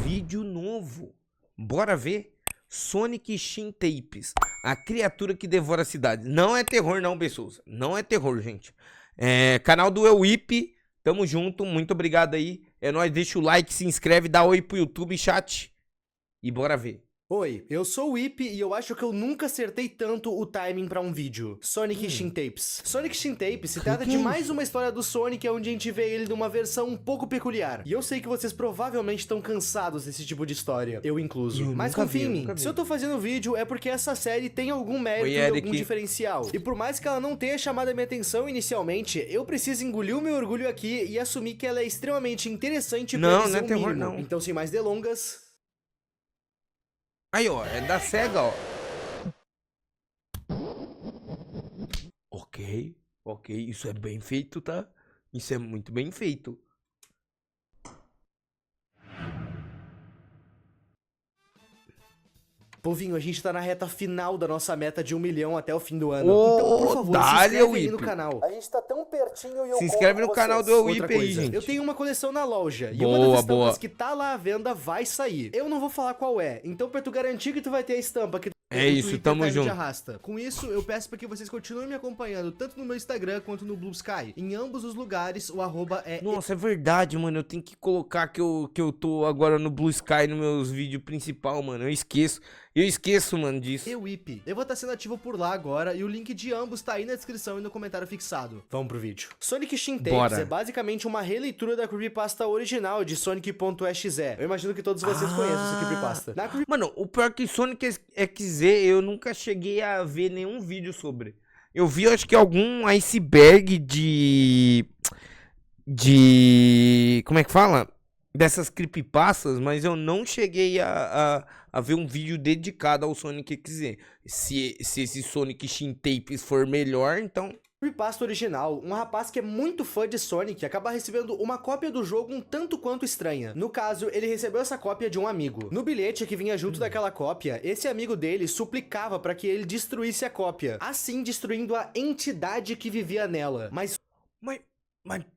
Vídeo novo. Bora ver? Sonic Shin Tapes, a criatura que devora a cidade. Não é terror não, pessoas. Não é terror, gente. Canal do Euip. Tamo junto. Muito obrigado aí. É nóis. Deixa o like, se inscreve, dá oi pro YouTube, chat. E bora ver. Oi, eu sou o Ip e eu acho que eu nunca acertei tanto o timing pra um vídeo. Sonic Shin Tapes. Sonic Shin Tapes se trata de mais uma história do Sonic onde a gente vê ele numa versão um pouco peculiar. E eu sei que vocês provavelmente estão cansados desse tipo de história, eu incluso. Mas confia em mim, se eu tô fazendo vídeo é porque essa série tem algum mérito e algum diferencial. E por mais que ela não tenha chamado a minha atenção inicialmente, eu preciso engolir o meu orgulho aqui e assumir que ela é extremamente interessante pra dizer o mínimo. Não. Então, sem mais delongas... Aí, ó, é da SEGA, ó. Ok, isso é bem feito, tá? Isso é muito bem feito. Povinho, a gente tá na reta final da nossa meta de 1 milhão até o fim do ano. Então, por favor, se inscreve aí no canal. A gente tá tão pertinho e eu se inscreve no canal do Euip aí, gente. Eu tenho uma coleção na loja e uma das estampas que tá lá à venda vai sair. Eu não vou falar qual é, então pra tu garantir que tu vai ter a estampa que é isso, tamo junto. Arrasta. Com isso, eu peço pra que vocês continuem me acompanhando tanto no meu Instagram quanto no Blue Sky. Em ambos os lugares, o arroba é... Nossa, é verdade, mano. Eu tenho que colocar que eu tô agora no Blue Sky nos meus vídeos principal, mano. Eu esqueço, mano, disso. Euip. Eu vou estar sendo ativo por lá agora e o link de ambos tá aí na descrição e no comentário fixado. Vamos pro vídeo. Sonic Shin Tapes é basicamente uma releitura da creepypasta original de Sonic.exe. Eu imagino que todos vocês conhecem essa creepypasta. Mano, o pior que Sonic XZ eu nunca cheguei a ver nenhum vídeo sobre. Eu vi, acho que algum iceberg como é que fala? Dessas creepypastas, mas eu não cheguei a ver um vídeo dedicado ao Sonic XZ. Se esse Sonic Shin Tapes for melhor, então... Creepypasta original, um rapaz que é muito fã de Sonic acaba recebendo uma cópia do jogo um tanto quanto estranha. No caso, ele recebeu essa cópia de um amigo. No bilhete que vinha junto daquela cópia, esse amigo dele suplicava para que ele destruísse a cópia, assim destruindo a entidade que vivia nela. Mas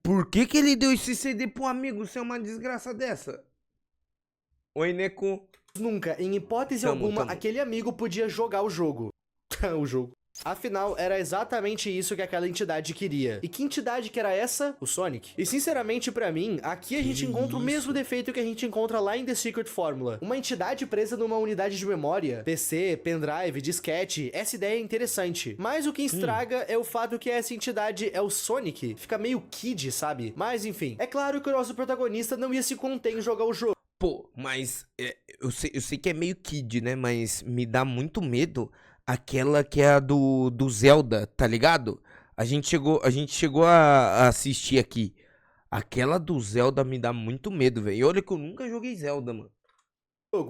por que ele deu esse CD pro amigo ser uma desgraça dessa? Oi, Neko. Nunca, em hipótese alguma, aquele amigo podia jogar o jogo. Afinal, era exatamente isso que aquela entidade queria. E que entidade que era essa? O Sonic. E sinceramente pra mim, aqui a gente encontra o mesmo defeito que a gente encontra lá em The Secret Formula. Uma entidade presa numa unidade de memória. PC, pendrive, disquete. Essa ideia é interessante. Mas o que estraga é o fato que essa entidade é o Sonic. Fica meio kid, sabe? Mas enfim, é claro que o nosso protagonista não ia se conter em jogar o jogo. Pô, mas eu sei que é meio kid, né? Mas me dá muito medo aquela que é a do Zelda, tá ligado? A gente chegou a assistir aqui. Aquela do Zelda me dá muito medo, velho. E olha que eu nunca joguei Zelda, mano.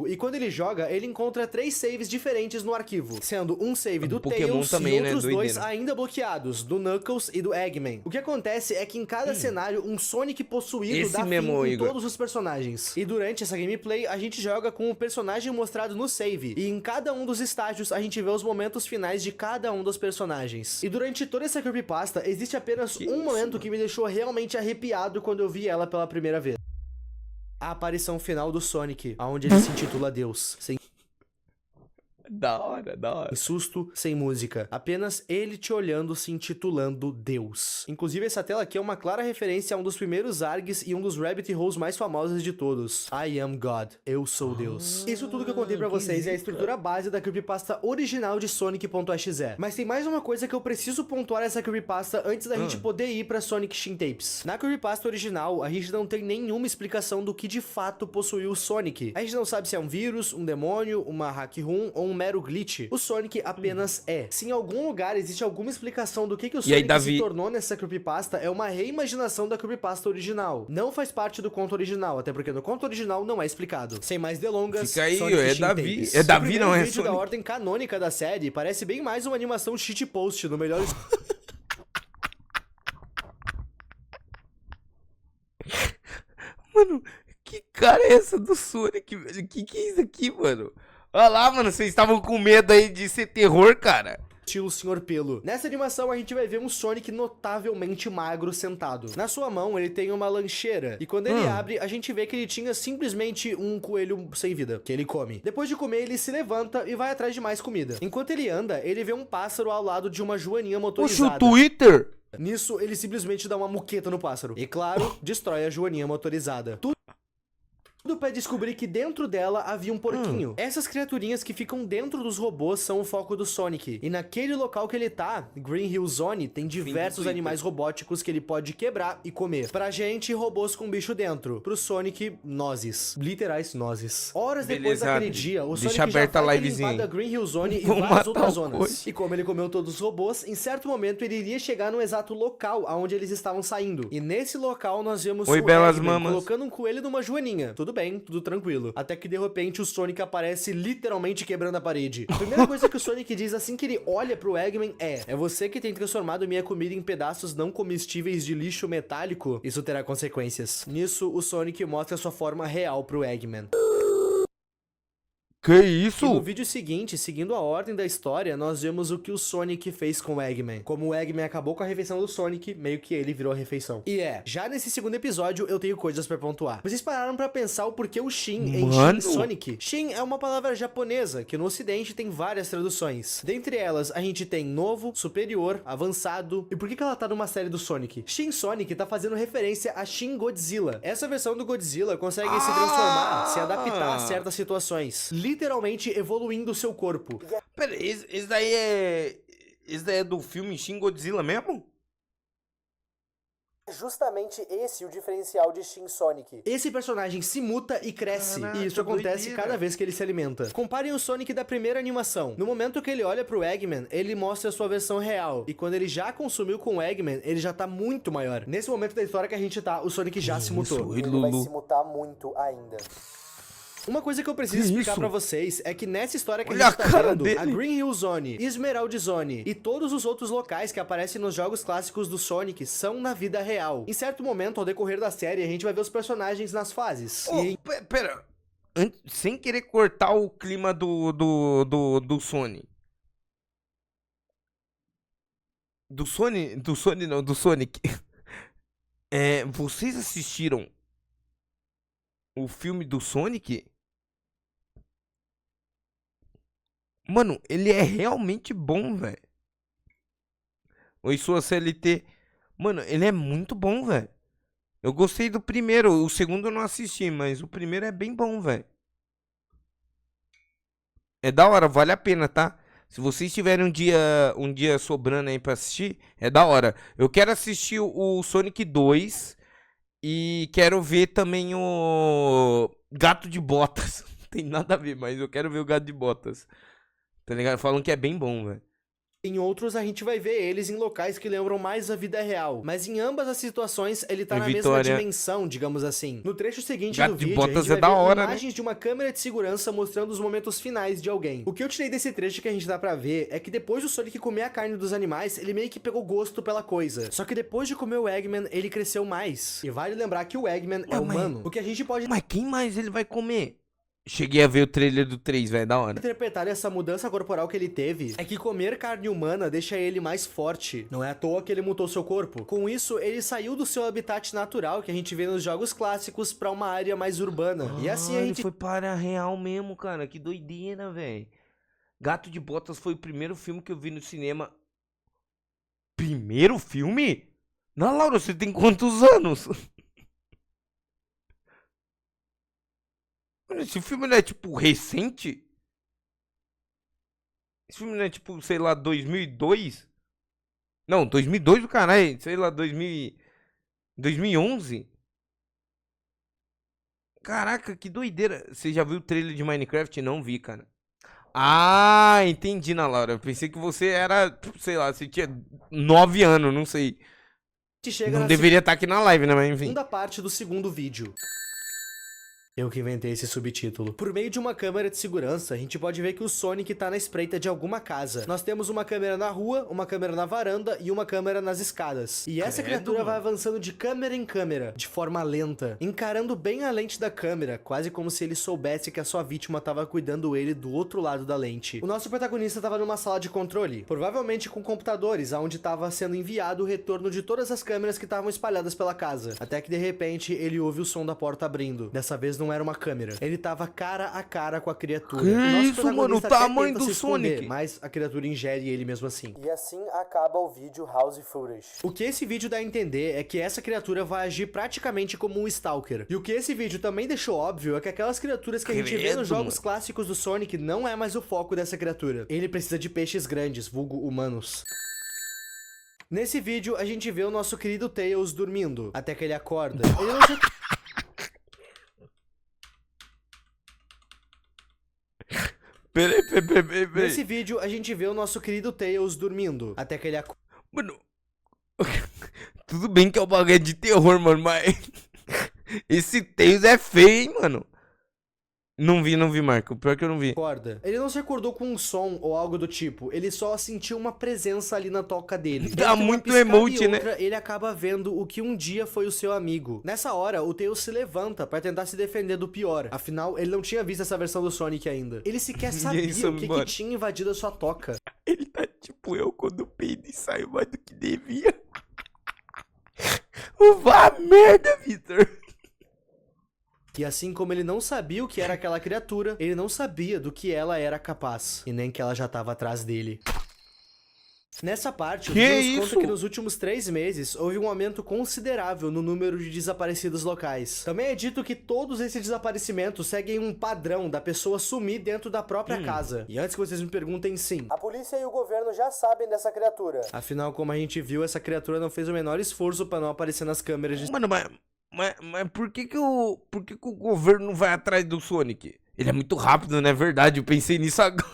E quando ele joga, ele encontra 3 saves diferentes no arquivo, sendo um save do Pokémon Tails também, e outros 2 né? ainda bloqueados, do Knuckles e do Eggman. O que acontece é que em cada cenário, um Sonic possuído dá fim com todos os personagens. E durante essa gameplay, a gente joga com o personagem mostrado no save, e em cada um dos estágios, a gente vê os momentos finais de cada um dos personagens. E durante toda essa creepypasta, existe apenas um momento que me deixou realmente arrepiado quando eu vi ela pela primeira vez. A aparição final do Sonic, onde ele se intitula Deus. Sem da hora. susto, sem música. Apenas ele te olhando, se intitulando Deus. Inclusive, essa tela aqui é uma clara referência a um dos primeiros ARGs e um dos rabbit holes mais famosos de todos. I am God. Eu sou Deus. Isso tudo que eu contei pra vocês é a estrutura base da creepypasta original de Sonic.exe. Mas tem mais uma coisa que eu preciso pontuar nessa creepypasta antes da gente poder ir pra Sonic Shin Tapes. Na creepypasta original, a gente não tem nenhuma explicação do que de fato possuiu o Sonic. A gente não sabe se é um vírus, um demônio, uma hack room ou um mero glitch. O Sonic apenas é. Se em algum lugar existe alguma explicação do que o Sonic se tornou nessa creepypasta, é uma reimaginação da creepypasta original. Não faz parte do conto original, até porque no conto original não é explicado. Sem mais delongas, fica aí, Sonic é Davi. É Davi, não é Sonic. O vídeo da ordem canônica da série parece bem mais uma animação shitpost no melhor... Mano, que cara é essa do Sonic, velho? Que é isso aqui, mano? Olha lá, mano, vocês estavam com medo aí de ser terror, cara. estilo Senhor Pelo. Nessa animação a gente vai ver um Sonic notavelmente magro sentado. Na sua mão ele tem uma lancheira e quando ele abre a gente vê que ele tinha simplesmente um coelho sem vida, que ele come. Depois de comer ele se levanta e vai atrás de mais comida. Enquanto ele anda, ele vê um pássaro ao lado de uma joaninha motorizada. Puxa o Twitter! Nisso ele simplesmente dá uma muqueta no pássaro. E claro, destrói a joaninha motorizada. Tudo pra descobrir que dentro dela havia um porquinho. Essas criaturinhas que ficam dentro dos robôs são o foco do Sonic. E naquele local que ele tá, Green Hill Zone, tem diversos animais robóticos que ele pode quebrar e comer. Pra gente, robôs com bicho dentro. Pro Sonic, nozes. Literais nozes. Horas depois daquele dia, o Sonic já vai ter limpado a Green Hill Zone e várias outras zonas. E como ele comeu todos os robôs, em certo momento ele iria chegar no exato local aonde eles estavam saindo. E nesse local nós vemos o Eggman colocando um coelho numa joaninha. Tudo bem, tudo tranquilo. Até que de repente o Sonic aparece literalmente quebrando a parede. A primeira coisa que o Sonic diz assim que ele olha pro Eggman é você que tem transformado minha comida em pedaços não comestíveis de lixo metálico? Isso terá consequências. Nisso, o Sonic mostra sua forma real pro Eggman. Que isso? E no vídeo seguinte, seguindo a ordem da história, nós vemos o que o Sonic fez com o Eggman. Como o Eggman acabou com a refeição do Sonic, meio que ele virou a refeição. E já nesse segundo episódio eu tenho coisas pra pontuar. Vocês pararam pra pensar o porquê o Shin em Shin Sonic? Shin é uma palavra japonesa, que no ocidente tem várias traduções. Dentre elas, a gente tem novo, superior, avançado. E por que ela tá numa série do Sonic? Shin Sonic tá fazendo referência a Shin Godzilla. Essa versão do Godzilla consegue se transformar, se adaptar a certas situações. Literalmente evoluindo seu corpo. Pera, esse daí é... Esse daí é do filme Shin Godzilla mesmo? Justamente esse o diferencial de Shin Sonic. Esse personagem se muta e cresce. Caraca, e isso acontece cada vez que ele se alimenta. Comparem o Sonic da primeira animação. No momento que ele olha pro Eggman, ele mostra a sua versão real. E quando ele já consumiu com o Eggman, ele já tá muito maior. Nesse momento da história que a gente tá, o Sonic já se mutou. Ele vai se mutar muito ainda. Uma coisa que eu preciso explicar pra vocês é que nessa história que a gente tá vendo, a Green Hill Zone, Emerald Zone e todos os outros locais que aparecem nos jogos clássicos do Sonic são na vida real. Em certo momento, ao decorrer da série, a gente vai ver os personagens nas fases. Pera, sem querer cortar o clima do Sonic. Do Sonic. Vocês assistiram o filme do Sonic? Mano, ele é realmente bom, velho. Oi, sua CLT. Mano, ele é muito bom, velho. Eu gostei do primeiro. O segundo eu não assisti, mas o primeiro é bem bom, velho. É da hora, vale a pena, tá? Se vocês tiverem um dia sobrando aí pra assistir, é da hora. Eu quero assistir o Sonic 2 e quero ver também o Gato de Botas. Não tem nada a ver, mas eu quero ver o Gato de Botas. Tá ligado? Falam que é bem bom, velho. Em outros, a gente vai ver eles em locais que lembram mais a vida real. Mas em ambas as situações, ele tá na mesma dimensão, digamos assim. No trecho seguinte do vídeo, a gente vai ver imagens de uma câmera de segurança mostrando os momentos finais de alguém. O que eu tirei desse trecho que a gente dá pra ver é que depois do Sonic comer a carne dos animais, ele meio que pegou gosto pela coisa. Só que depois de comer o Eggman, ele cresceu mais. E vale lembrar que o Eggman é humano. O que a gente pode... Mas quem mais ele vai comer? Cheguei a ver o trailer do 3, velho, da hora. Interpretar essa mudança corporal que ele teve é que comer carne humana deixa ele mais forte. Não é à toa que ele mutou seu corpo. Com isso, ele saiu do seu habitat natural que a gente vê nos jogos clássicos pra uma área mais urbana. E assim a gente... Ele foi para a real mesmo, cara. Que doideira, velho. Gato de Botas foi o primeiro filme que eu vi no cinema. Primeiro filme? Não, Laura, você tem quantos anos? Esse filme não é, tipo, recente? Esse filme não é, tipo, sei lá, 2002? Não, 2002 do caralho, sei lá, 2011? Caraca, que doideira. Você já viu o trailer de Minecraft? Não vi, cara. Ah, entendi, na Laura. Eu pensei que você era, sei lá, você tinha 9 anos, não sei. Não deveria estar aqui na live, né, mas enfim. Segunda parte do segundo vídeo. Eu que inventei esse subtítulo. Por meio de uma câmera de segurança, a gente pode ver que o Sonic tá na espreita de alguma casa. Nós temos uma câmera na rua, uma câmera na varanda e uma câmera nas escadas. E essa criatura vai avançando de câmera em câmera, de forma lenta, encarando bem a lente da câmera, quase como se ele soubesse que a sua vítima tava cuidando ele do outro lado da lente. O nosso protagonista tava numa sala de controle, provavelmente com computadores, aonde tava sendo enviado o retorno de todas as câmeras que estavam espalhadas pela casa. Até que de repente ele ouve o som da porta abrindo. Dessa vez não era uma câmera. Ele tava cara a cara com a criatura. Que O nosso isso, mano? O protagonista até tamanho tenta do se esconder, Sonic. mas a criatura ingere ele mesmo assim. E assim acaba o vídeo House Footage. O que esse vídeo dá a entender é que essa criatura vai agir praticamente como um Stalker. E o que esse vídeo também deixou óbvio é que aquelas criaturas que a gente vê nos jogos clássicos do Sonic não é mais o foco dessa criatura. Ele precisa de peixes grandes, vulgo humanos. Nesse vídeo, a gente vê o nosso querido Tails dormindo, até que ele acorda. Ele não se... Peraí. Nesse vídeo, a gente vê o nosso querido Tails dormindo, até que ele acorda. Mano, tudo bem que é um bagulho de terror, mano, mas esse Tails é feio, hein, mano. Não vi, Marco. Pior que eu não vi. Ele não se acordou com um som ou algo do tipo. Ele só sentiu uma presença ali na toca dele. Dá muito emote, né? Ele acaba vendo o que um dia foi o seu amigo. Nessa hora, o Tails se levanta pra tentar se defender do pior. Afinal, ele não tinha visto essa versão do Sonic ainda. Ele sequer sabia o que tinha invadido a sua toca. Ele tá tipo eu quando peido e saio mais do que devia. Vá merda, Victor. E assim como ele não sabia o que era aquela criatura, ele não sabia do que ela era capaz. E nem que ela já estava atrás dele. Nessa parte, o vídeo nos conta que nos últimos 3 meses houve um aumento considerável no número de desaparecidos locais. Também é dito que todos esses desaparecimentos seguem um padrão da pessoa sumir dentro da própria casa. E antes que vocês me perguntem, sim, a polícia e o governo já sabem dessa criatura. Afinal, como a gente viu, essa criatura não fez o menor esforço para não aparecer nas câmeras de... Mano, mas por que que o governo não vai atrás do Sonic? Ele é muito rápido, não é verdade? Eu pensei nisso agora.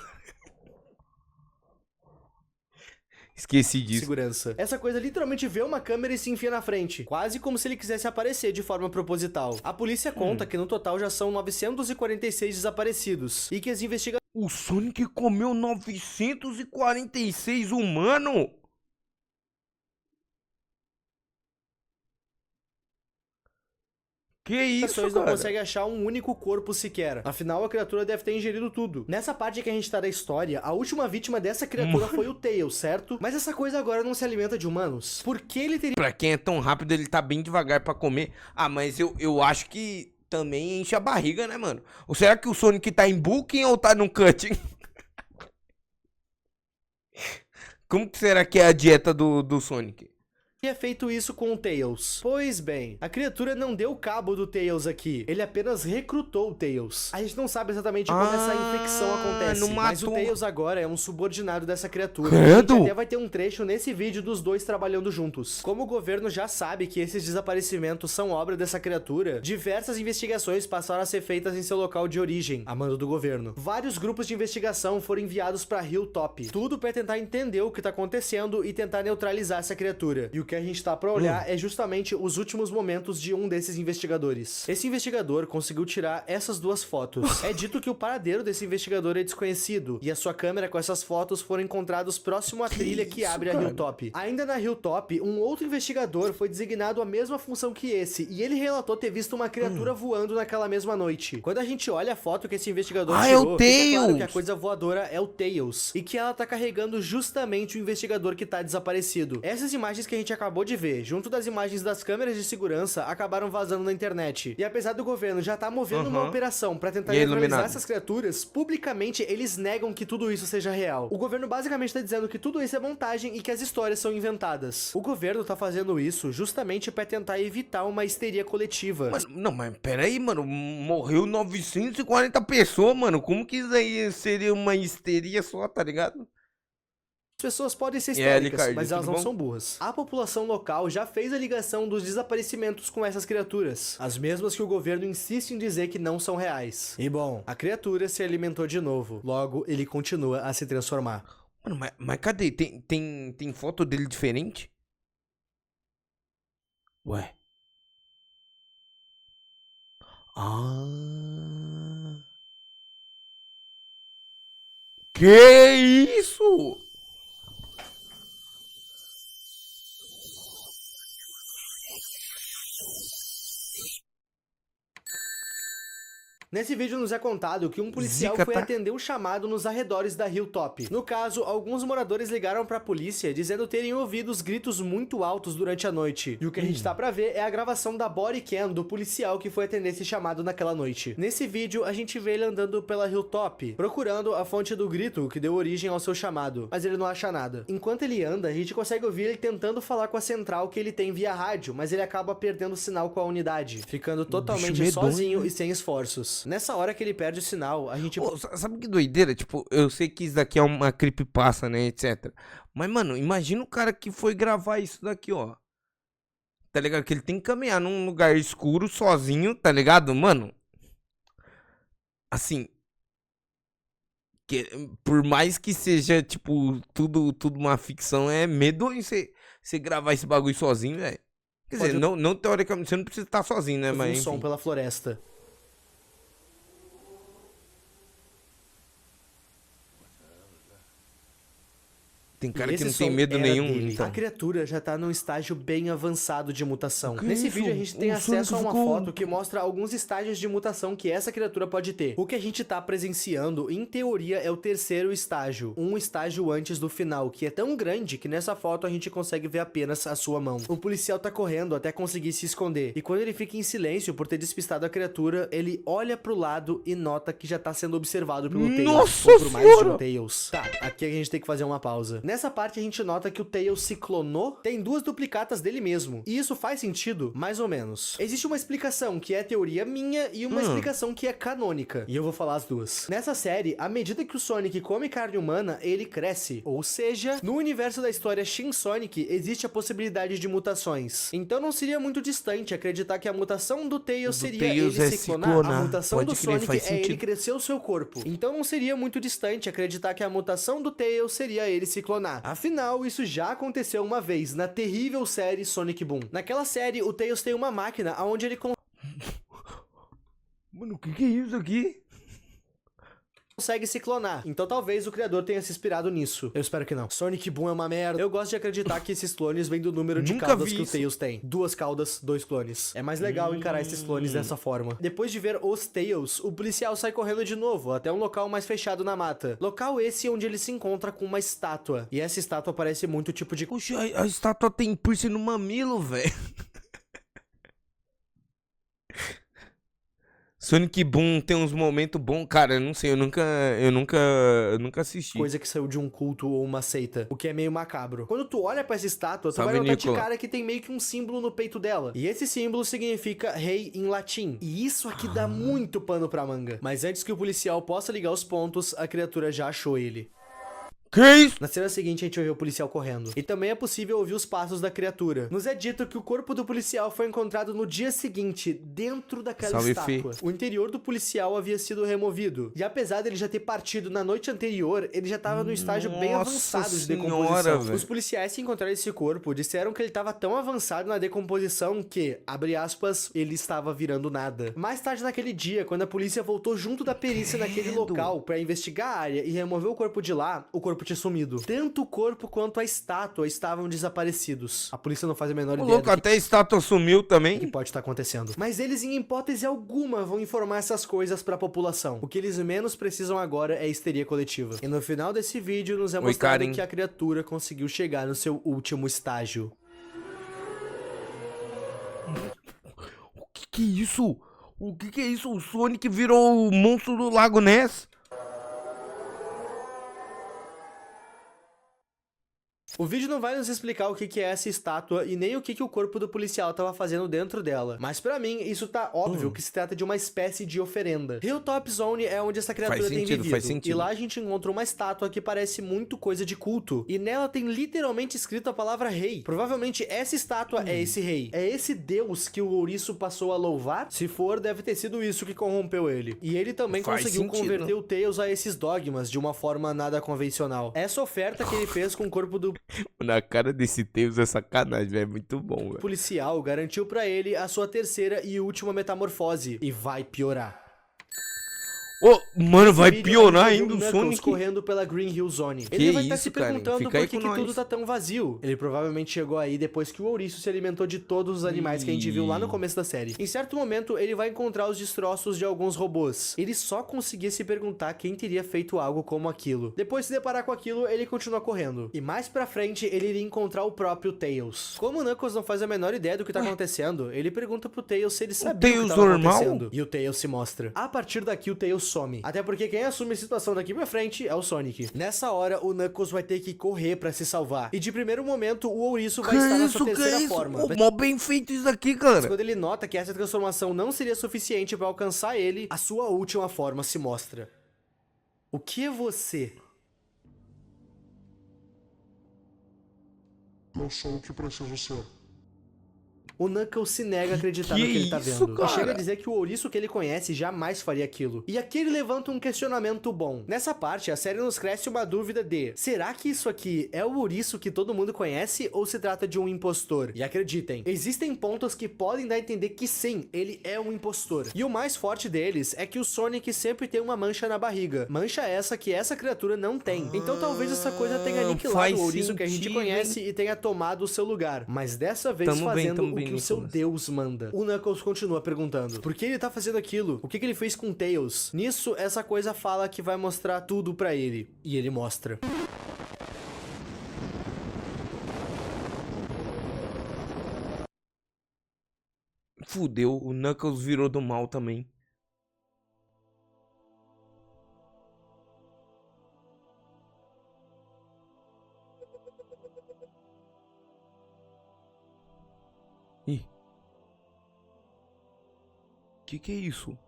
Esqueci disso. Segurança. Essa coisa literalmente vê uma câmera e se enfia na frente, quase como se ele quisesse aparecer de forma proposital. A polícia conta que no total já são 946 desaparecidos e que as investigações... O Sonic comeu 946 humanos? Que isso, não consegue achar um único corpo sequer. Afinal, a criatura deve ter ingerido tudo. Nessa parte que a gente tá da história, a última vítima dessa criatura foi o Tails, certo? Mas essa coisa agora não se alimenta de humanos. Por que ele teria... Pra quem é tão rápido, ele tá bem devagar pra comer. Ah, mas eu acho que também enche a barriga, né, mano? Ou será que o Sonic tá em booking ou tá no cutting? Como que será que é a dieta do Sonic? é feito isso com o Tails? Pois bem, a criatura não deu cabo do Tails aqui, ele apenas recrutou o Tails. A gente não sabe exatamente como essa infecção acontece, mas o Tails agora é um subordinado dessa criatura. A gente até vai ter um trecho nesse vídeo dos dois trabalhando juntos. Como o governo já sabe que esses desaparecimentos são obra dessa criatura, diversas investigações passaram a ser feitas em seu local de origem, a mando do governo. Vários grupos de investigação foram enviados pra Hilltop, tudo pra tentar entender o que tá acontecendo e tentar neutralizar essa criatura. E o que a gente tá pra olhar é justamente os últimos momentos de um desses investigadores. Esse investigador conseguiu tirar essas duas fotos. É dito que o paradeiro desse investigador é desconhecido, e a sua câmera com essas fotos foram encontrados próximo à trilha que abre a Hilltop. Ainda na Hilltop, um outro investigador foi designado a mesma função que esse, e ele relatou ter visto uma criatura voando naquela mesma noite. Quando a gente olha a foto que esse investigador tirou, fica claro que a coisa voadora é o Tails, e que ela tá carregando justamente o investigador que tá desaparecido. Essas imagens que a gente acabou de ver, junto das imagens das câmeras de segurança, acabaram vazando na internet. E apesar do governo já tá movendo uma operação pra tentar neutralizar essas criaturas, publicamente eles negam que tudo isso seja real. O governo basicamente tá dizendo que tudo isso é montagem e que as histórias são inventadas. O governo tá fazendo isso justamente pra tentar evitar uma histeria coletiva. Mas pera aí, mano, morreu 940 pessoas, mano, como que isso aí seria uma histeria só, tá ligado? As pessoas podem ser histéricas, mas elas não são burras. A população local já fez a ligação dos desaparecimentos com essas criaturas, as mesmas que o governo insiste em dizer que não são reais. E bom, a criatura se alimentou de novo, logo ele continua a se transformar. Mano, mas cadê? Tem foto dele diferente? Ué. Ah... Que isso? Nesse vídeo nos é contado que um policial Zica, foi tá? atender um chamado nos arredores da Hilltop. No caso, alguns moradores ligaram pra polícia dizendo terem ouvido os gritos muito altos durante a noite. E o que a gente tá pra ver é a gravação da body cam do policial que foi atender esse chamado naquela noite. Nesse vídeo, a gente vê ele andando pela Hilltop, procurando a fonte do grito que deu origem ao seu chamado, mas ele não acha nada. Enquanto ele anda, a gente consegue ouvir ele tentando falar com a central que ele tem via rádio, mas ele acaba perdendo o sinal com a unidade, ficando totalmente medonho, sozinho né? e sem esforços. Nessa hora que ele perde o sinal, a gente... Pô, sabe que doideira? Tipo, eu sei que isso daqui é uma creepypasta, né, etc. Mas, mano, imagina o cara que foi gravar isso daqui, ó. Tá ligado? Que ele tem que caminhar num lugar escuro, sozinho, tá ligado? Mano, assim... por mais que seja, tipo, tudo uma ficção, é medonho você gravar esse bagulho sozinho, velho. Quer dizer, não teoricamente, você não precisa estar sozinho, né? um Mas, som enfim. pela floresta. Tem cara E que esse não tem som medo era nenhum, dele. então. A criatura já tá num estágio bem avançado de mutação. Que Nesse isso? vídeo a gente tem O acesso a Sonic uma ficou- foto que mostra alguns estágios de mutação que essa criatura pode ter. O que a gente tá presenciando, em teoria, é o terceiro estágio. Um estágio antes do final, que é tão grande que nessa foto a gente consegue ver apenas a sua mão. O policial tá correndo até conseguir se esconder. E quando ele fica em silêncio por ter despistado a criatura, ele olha pro lado e nota que já tá sendo observado pelo Tails. Nossa Ou por mais de Senhora! um Tails. Tá, aqui a gente tem que fazer uma pausa. Nessa parte a gente nota que o Tails se clonou, tem duas duplicatas dele mesmo. E isso faz sentido? Mais ou menos. Existe uma explicação que é teoria minha e uma explicação que é canônica. E eu vou falar as duas. Nessa série, à medida que o Sonic come carne humana, ele cresce. Ou seja, no universo da história Shin Sonic, existe a possibilidade de mutações. Então não seria muito distante acreditar que a mutação do Tails seria Tails ele é se se clonar. clonar. A mutação Pode do crer, Sonic faz é ele sentido. crescer o seu corpo. Então não seria muito distante acreditar que a mutação do Tails seria ele se clonar. Afinal, isso já aconteceu uma vez na terrível série Sonic Boom. Naquela série, o Tails tem uma máquina onde ele Mano, o que é isso aqui? consegue se clonar. Então talvez o criador tenha se inspirado nisso. Eu espero que não. Sonic Boom é uma merda. Eu gosto de acreditar que esses clones vêm do número de Nunca caudas vi que o isso. Tails tem. 2 caudas, 2 clones. É mais legal encarar esses clones dessa forma. Depois de ver os Tails, o policial sai correndo de novo, até um local mais fechado na mata. Local esse onde ele se encontra com uma estátua. E essa estátua parece muito o tipo de... Poxa, a estátua tem piercing no mamilo, velho. Sonic Boom tem uns momentos bons, cara, eu não sei, eu nunca assisti. coisa que saiu de um culto ou uma seita, o que é meio macabro. Quando tu olha pra essa estátua, tu Salve, vai notar de Nicola. cara que tem meio que um símbolo no peito dela. E esse símbolo significa rei em latim. E isso aqui dá muito pano pra manga. Mas antes que o policial possa ligar os pontos, a criatura já achou ele. Que isso? Na cena seguinte, a gente vê o policial correndo. E também é possível ouvir os passos da criatura. Nos é dito que o corpo do policial foi encontrado no dia seguinte, dentro daquela Salve, estátua. O interior do policial havia sido removido. E apesar dele já ter partido na noite anterior, ele já estava no estágio bem Nossa avançado de senhora, decomposição. velho. Os policiais que encontraram esse corpo disseram que ele estava tão avançado na decomposição que, abre aspas, ele estava virando nada. Mais tarde naquele dia, quando a polícia voltou junto da perícia naquele Credo. local para investigar a área e remover o corpo de lá, o corpo tinha sumido. Tanto o corpo quanto a estátua estavam desaparecidos. A polícia não faz a menor Ô, ideia louco, do que até a estátua sumiu também. pode estar acontecendo. Mas eles, em hipótese alguma, vão informar essas coisas pra população. O que eles menos precisam agora é histeria coletiva. E no final desse vídeo, nos é Oi, mostrado Karen. que a criatura conseguiu chegar no seu último estágio. O que é isso? O que é isso? O Sonic virou o monstro do Lago Ness? O vídeo não vai nos explicar o que é essa estátua e nem o que o corpo do policial estava fazendo dentro dela. Mas pra mim, isso tá óbvio que se trata de uma espécie de oferenda. Hilltop Zone é onde essa criatura Faz tem sentido, vivido. faz sentido. E lá a gente encontra uma estátua que parece muito coisa de culto. E nela tem literalmente escrito a palavra rei. Provavelmente essa estátua é esse rei. É esse deus que o ouriço passou a louvar? Se for, deve ter sido isso que corrompeu ele. E ele também Faz conseguiu sentido. converter o Tails a esses dogmas de uma forma nada convencional. Essa oferta que ele fez com o corpo do Na cara desse Tails é sacanagem, velho. É muito bom, velho. policial garantiu pra ele a sua terceira e última metamorfose. E vai piorar. Ô, mano, vai Vídeo, piorar a gente ainda viu o Knuckles Sonic. correndo pela Green Hill Zone. Que Ele vai estar isso, se cara, perguntando fica por aí que, com que tudo nós. tá tão vazio. Ele provavelmente chegou aí depois que o ouriço se alimentou de todos os animais que a gente viu lá no começo da série. Em certo momento, ele vai encontrar os destroços de alguns robôs. Ele só conseguia se perguntar quem teria feito algo como aquilo. Depois de se deparar com aquilo, ele continua correndo. E mais pra frente, ele iria encontrar o próprio Tails. Como o Knuckles não faz a menor ideia do que tá acontecendo, ele pergunta pro Tails se ele sabia o que Tails tava normal? acontecendo. E o Tails se mostra. A partir daqui, o Tails some. Até porque quem assume a situação daqui pra frente é o Sonic. Nessa hora, o Knuckles vai ter que correr pra se salvar. E de primeiro momento, o ouriço vai estar na sua terceira forma. Ô, mó bem feito isso aqui, cara. Quando ele nota que essa transformação não seria suficiente pra alcançar ele, a sua última forma se mostra. O que é você? Eu sou o que preciso ser. O Knuckles se nega a acreditar Que no que ele tá isso, vendo. cara? E chega a dizer que o ouriço que ele conhece jamais faria aquilo. E aqui ele levanta um questionamento bom. Nessa parte, a série nos cresce uma dúvida de: será que isso aqui é o ouriço que todo mundo conhece ou se trata de um impostor? E acreditem, existem pontos que podem dar a entender que sim, ele é um impostor. E o mais forte deles é que o Sonic sempre tem uma mancha na barriga. Mancha essa que essa criatura não tem. Então talvez essa coisa tenha aniquilado faz o ouriço que a gente sentido, conhece e tenha tomado o seu lugar. Mas dessa vez Tamo bem, fazendo tamo o bem, que o seu Nicolas. Deus manda. O Knuckles continua perguntando: por que ele tá fazendo aquilo? O que ele fez com o Tails? Nisso, essa coisa fala que vai mostrar tudo pra ele. E ele mostra. Fudeu, o Knuckles virou do mal também. Ih. Que é isso?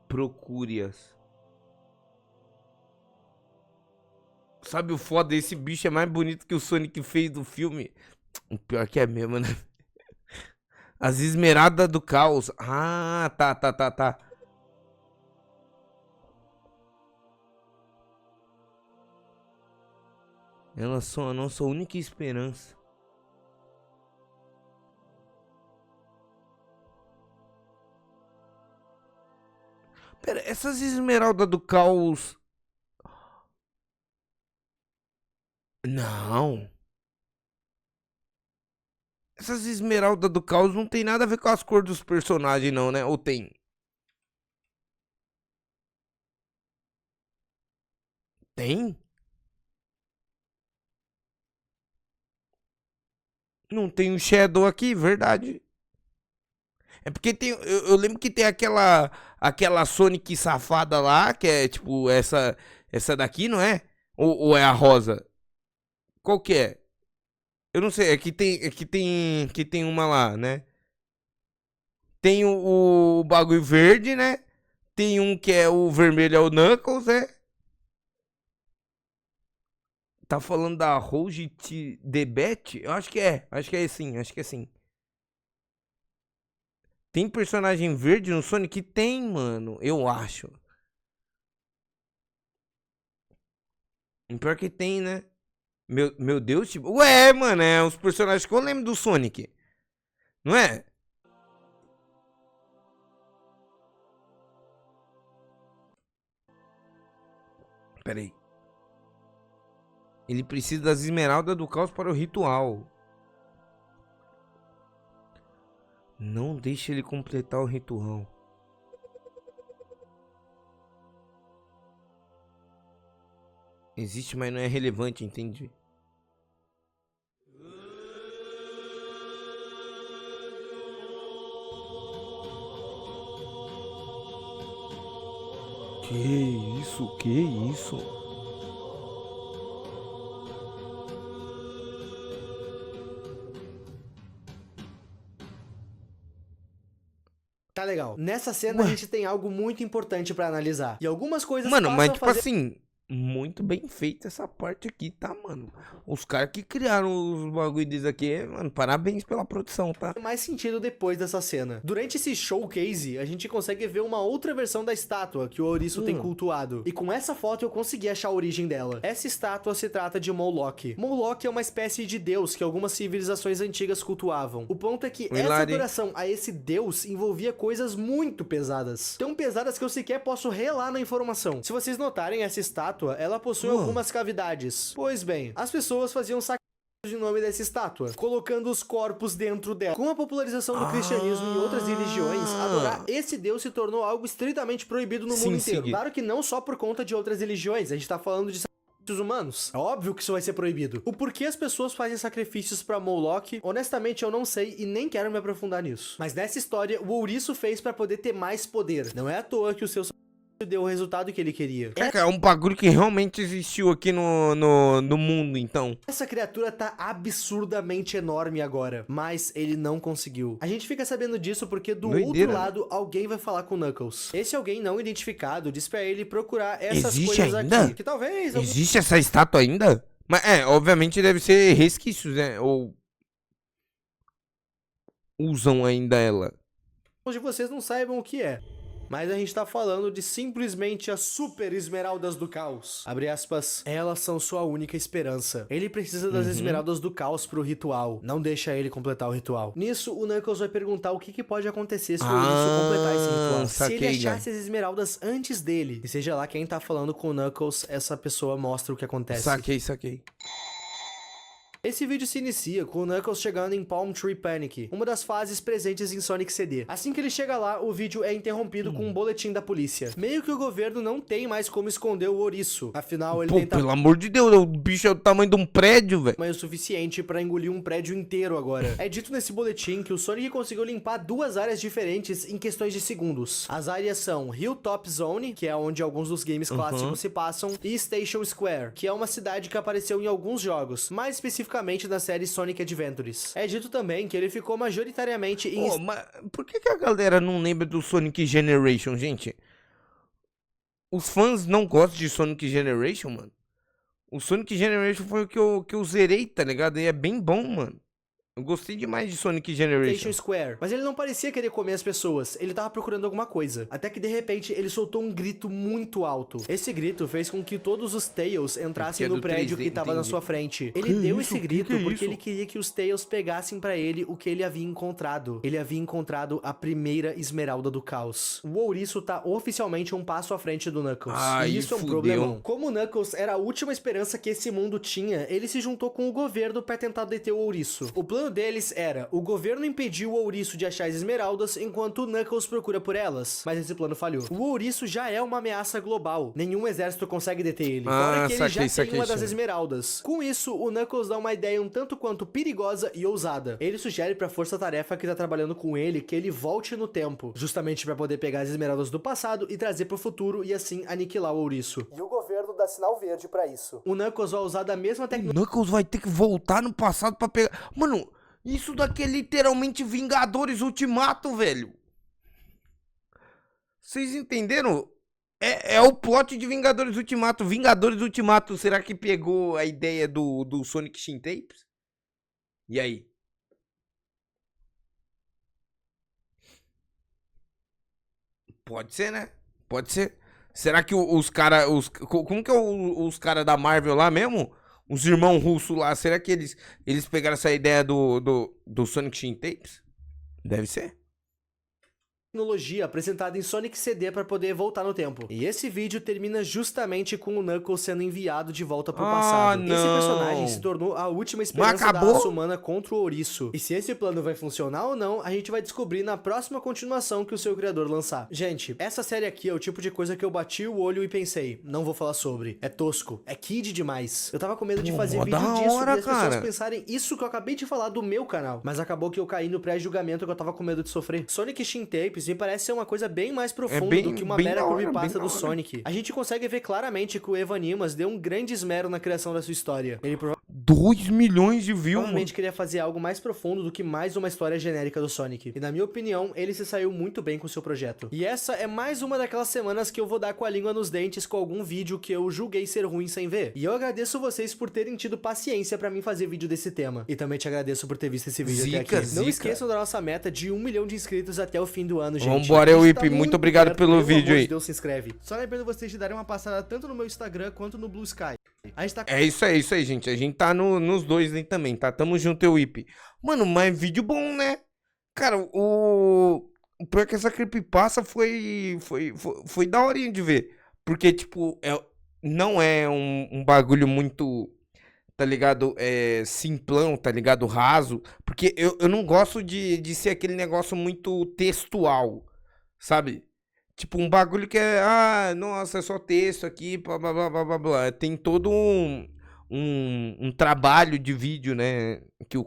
Procure-as. Sabe o foda? Esse bicho é mais bonito que o Sonic fez do filme. O pior que é mesmo, né? As Esmeraldas do Caos. Ah, tá. Elas são a nossa única esperança. Pera, essas Esmeraldas do Caos... Não. Essas Esmeraldas do Caos não tem nada a ver com as cores dos personagens, não, né? Ou tem? Tem? Não tem o Shadow aqui, verdade. É porque tem. Eu lembro que tem aquela Sonic safada lá, que é tipo essa daqui, não é? Ou é a rosa? Qual que é? Eu não sei, que tem uma lá, né? Tem o bagulho verde, né? Tem um que é o vermelho, é o Knuckles, né? Tá falando da Rouge The Bet? Eu acho que é. Acho que é sim, acho que é sim. Tem personagem verde no Sonic? Tem, mano. Eu acho. Pior que tem, né? Meu Deus, tipo... Ué, mano, é os personagens que eu lembro do Sonic. Não é? Pera aí. Ele precisa das esmeraldas do caos para o ritual. Não deixe ele completar o ritual. Existe, mas não é relevante, entende? Que isso? Que isso? Tá legal. Nessa cena a gente tem algo muito importante pra analisar. E algumas coisas Mano, passam mas a tipo fazer... assim, muito bem feita essa parte aqui, tá, mano? Os caras que criaram os bagulho deles aqui, mano, parabéns pela produção, tá? Mais sentido depois dessa cena. Durante esse showcase, a gente consegue ver uma outra versão da estátua que o ouriço tem cultuado. E com essa foto eu consegui achar a origem dela. Essa estátua se trata de Moloch. Moloch é uma espécie de deus que algumas civilizações antigas cultuavam. O ponto é que essa adoração a esse deus envolvia coisas muito pesadas. Tão pesadas que eu sequer posso relar na informação. Se vocês notarem, essa estátua, ela possui algumas cavidades. Pois bem, as pessoas faziam sacrifícios de nome dessa estátua, colocando os corpos dentro dela. Com a popularização do cristianismo e outras religiões, adorar esse deus se tornou algo estritamente proibido no mundo inteiro. Claro que não só por conta de outras religiões, a gente tá falando de sacrifícios humanos. É óbvio que isso vai ser proibido. O porquê as pessoas fazem sacrifícios pra Moloch, honestamente eu não sei e nem quero me aprofundar nisso. Mas nessa história, o ouriço fez pra poder ter mais poder. Não é à toa que o seu deu o resultado que ele queria. É um bagulho que realmente existiu aqui no mundo, então. Essa criatura tá absurdamente enorme agora, mas ele não conseguiu. A gente fica sabendo disso porque do outro lado, alguém vai falar com o Knuckles. Esse alguém não identificado diz pra ele procurar essas coisas ainda? aqui. Que talvez... Existe essa estátua ainda? Mas obviamente deve ser resquícios, né? Ou usam ainda ela. Hoje vocês não saibam o que é. Mas a gente tá falando de simplesmente as Super Esmeraldas do Caos. Abre aspas. Elas são sua única esperança. Ele precisa das Esmeraldas do Caos pro ritual. Não deixa ele completar o ritual. Nisso, o Knuckles vai perguntar o que pode acontecer se o Ouriço completar esse ritual. Se ele achasse as Esmeraldas antes dele. E seja lá quem tá falando com o Knuckles, essa pessoa mostra o que acontece. Saquei. Esse vídeo se inicia com o Knuckles chegando em Palm Tree Panic, uma das fases presentes em Sonic CD. Assim que ele chega lá, o vídeo é interrompido com um boletim da polícia. Meio que o governo não tem mais como esconder o ouriço. Afinal, ele tenta... pelo amor de Deus, o bicho é do tamanho de um prédio, velho. Mas o suficiente pra engolir um prédio inteiro agora. É dito nesse boletim que o Sonic conseguiu limpar duas áreas diferentes em questões de segundos. As áreas são Hilltop Zone, que é onde alguns dos games clássicos se passam, e Station Square, que é uma cidade que apareceu em alguns jogos, mais especificamente da série Sonic Adventures. É dito também que ele ficou majoritariamente em... mas por que a galera não lembra do Sonic Generation, gente? Os fãs não gostam de Sonic Generation, mano? O Sonic Generation foi o que eu zerei, tá ligado? E é bem bom, mano. Eu gostei demais de Sonic Generation. Station Square. Mas ele não parecia querer comer as pessoas. Ele tava procurando alguma coisa. Até que de repente ele soltou um grito muito alto. Esse grito fez com que todos os Tails entrassem no prédio que tava na sua frente. Ele deu esse grito porque ele queria que os Tails pegassem pra ele o que ele havia encontrado. Ele havia encontrado a primeira Esmeralda do Caos. O ouriço tá oficialmente um passo à frente do Knuckles. E isso é um problemão. Como o Knuckles era a última esperança que esse mundo tinha, ele se juntou com o governo pra tentar deter o ouriço. O plano deles era, o governo impediu o ouriço de achar as esmeraldas enquanto o Knuckles procura por elas, mas esse plano falhou. O ouriço já é uma ameaça global, nenhum exército consegue deter ele, fora que ele já tem uma das esmeraldas. Com isso, o Knuckles dá uma ideia um tanto quanto perigosa e ousada. Ele sugere pra força-tarefa que tá trabalhando com ele que ele volte no tempo, justamente pra poder pegar as esmeraldas do passado e trazer pro futuro e assim aniquilar o ouriço. E o governo dá sinal verde pra isso. O Knuckles vai usar da mesma tecnologia... O Knuckles vai ter que voltar no passado pra pegar... Mano... Isso daqui é literalmente Vingadores Ultimato, velho. Vocês entenderam? É o plot de Vingadores Ultimato. Vingadores Ultimato, será que pegou a ideia do Sonic Shin Tapes? E aí? Pode ser, né? Pode ser. Será que os caras... Como que é os caras da Marvel lá mesmo? Os irmãos russos lá, será que eles pegaram essa ideia do Sonic Shin Tapes? Deve ser. Tecnologia apresentada em Sonic CD para poder voltar no tempo. E esse vídeo termina justamente com o Knuckles sendo enviado de volta pro passado. Esse personagem se tornou a última esperança da raça humana contra o ouriço. E se esse plano vai funcionar ou não, a gente vai descobrir na próxima continuação que o seu criador lançar. Gente, essa série aqui é o tipo de coisa que eu bati o olho e pensei, não vou falar sobre. É tosco, é kid demais. Eu tava com medo de fazer vídeo disso e as pessoas pensarem isso que eu acabei de falar do meu canal. Mas acabou que eu caí no pré-julgamento que eu tava com medo de sofrer. Sonic Shin Tapes me parece ser uma coisa bem mais profunda do que uma mera creepypasta do Sonic. A gente consegue ver claramente que o Evan Nimas deu um grande esmero na criação da sua história. Ele 2 milhões de views, mano. Provavelmente queria fazer algo mais profundo do que mais uma história genérica do Sonic. E na minha opinião, ele se saiu muito bem com o seu projeto. E essa é mais uma daquelas semanas que eu vou dar com a língua nos dentes com algum vídeo que eu julguei ser ruim sem ver. E eu agradeço vocês por terem tido paciência pra mim fazer vídeo desse tema. E também te agradeço por ter visto esse vídeo até aqui. Não esqueçam da nossa meta de 1 milhão de inscritos até o fim do ano, gente. Vambora, Whip. Muito obrigado pelo vídeo aí. Deus, se inscreve. Só lembrando vocês de darem uma passada tanto no meu Instagram quanto no Blue Sky. A gente tá... É isso aí, gente. A gente tá nos dois aí também, tá? Tamo junto, eu Whip. Mano, mas vídeo bom, né? Cara, o pior que essa creepypasta foi daorinha de ver. Porque, tipo, não é um bagulho muito, tá ligado? Simplão, tá ligado? Raso. Porque eu não gosto de ser aquele negócio muito textual, sabe? Tipo, um bagulho que nossa, é só texto aqui, blá, blá, blá, blá, blá, blá. Tem todo um trabalho de vídeo, né? Que o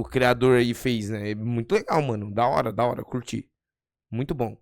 criador aí fez, né? É muito legal, mano. Da hora, curti. Muito bom.